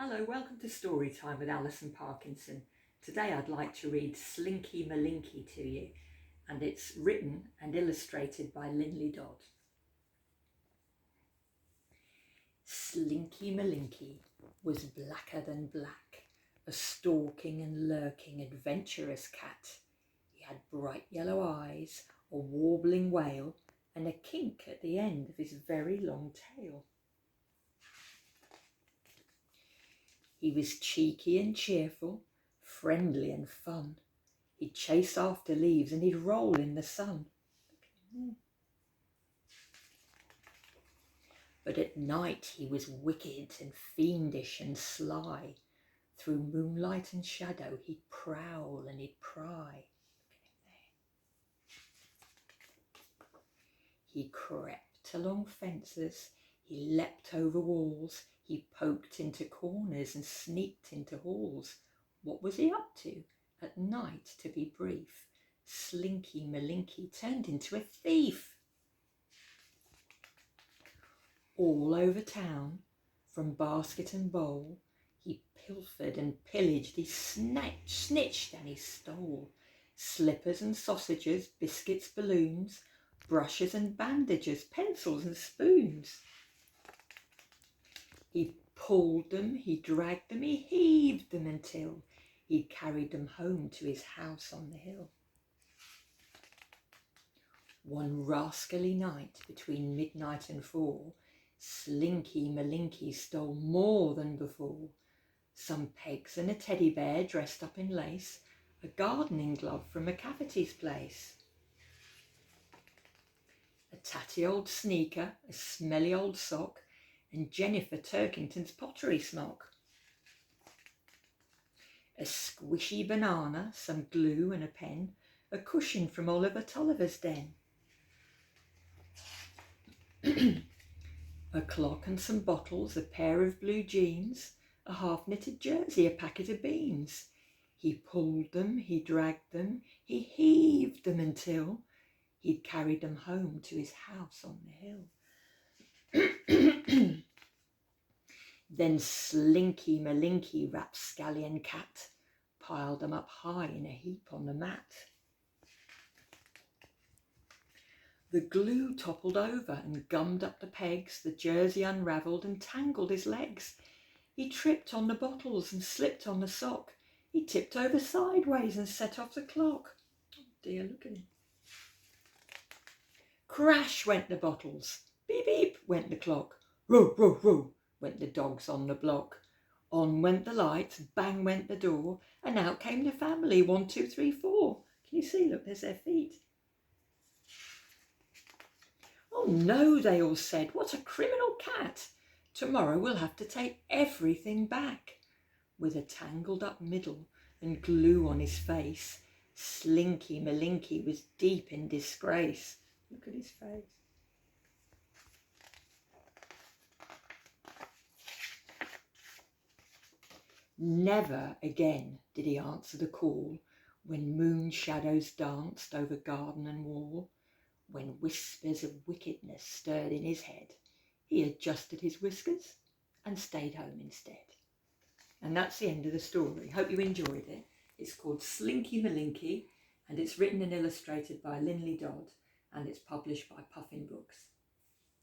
Hello, welcome to Storytime with Allison Parkinson. Today I'd like to read Slinky Malinki to you, and it's written and illustrated by Lynley Dodd. Slinky Malinki was blacker than black, a stalking and lurking adventurous cat. He had bright yellow eyes, a warbling wail, and a kink at the end of his very long tail. He was cheeky and cheerful, friendly and fun. He'd chase after leaves and he'd roll in the sun. But at night he was wicked and fiendish and sly. Through moonlight and shadow he'd prowl and he'd pry. He crept along fences, he leapt over walls, he poked into corners and sneaked into halls. What was he up to? At night, to be brief, Slinky Malinki turned into a thief. All over town, from basket and bowl, he pilfered and pillaged, he snitched and he stole. Slippers and sausages, biscuits, balloons, brushes and bandages, pencils and spoons. He pulled them, he dragged them, he heaved them until he carried them home to his house on the hill. One rascally night between midnight and 4, Slinky Malinki stole more than before. Some pegs and a teddy bear dressed up in lace, a gardening glove from a cavity place, a tatty old sneaker, a smelly old sock, and Jennifer Turkington's pottery smock. A squishy banana, some glue and a pen, a cushion from Oliver Tolliver's den. A clock and some bottles, a pair of blue jeans, a half-knitted jersey, a packet of beans. He pulled them, he dragged them, he heaved them until he'd carried them home to his house on the hill. Then Slinky Malinki, rapscallion cat, piled them up high in a heap on the mat. The glue toppled over and gummed up the pegs, the jersey unravelled and tangled his legs. He tripped on the bottles and slipped on the sock. He tipped over sideways and set off the clock. Oh dear, look at him. Crash went the bottles. Beep, beep went the clock. Row, row, row went the dogs on the block. On went the lights, bang went the door, and out came the family, 1, 2, 3, 4. Can you see? Look, there's their feet. Oh no, they all said, what a criminal cat. Tomorrow we'll have to take everything back. With a tangled up middle and glue on his face, Slinky Malinki was deep in disgrace. Look at his face. Never again did he answer the call when moon shadows danced over garden and wall. When whispers of wickedness stirred in his head, he adjusted his whiskers and stayed home instead. And that's the end of the story. Hope you enjoyed it. It's called Slinky Malinki, and it's written and illustrated by Lynley Dodd, and it's published by Puffin books.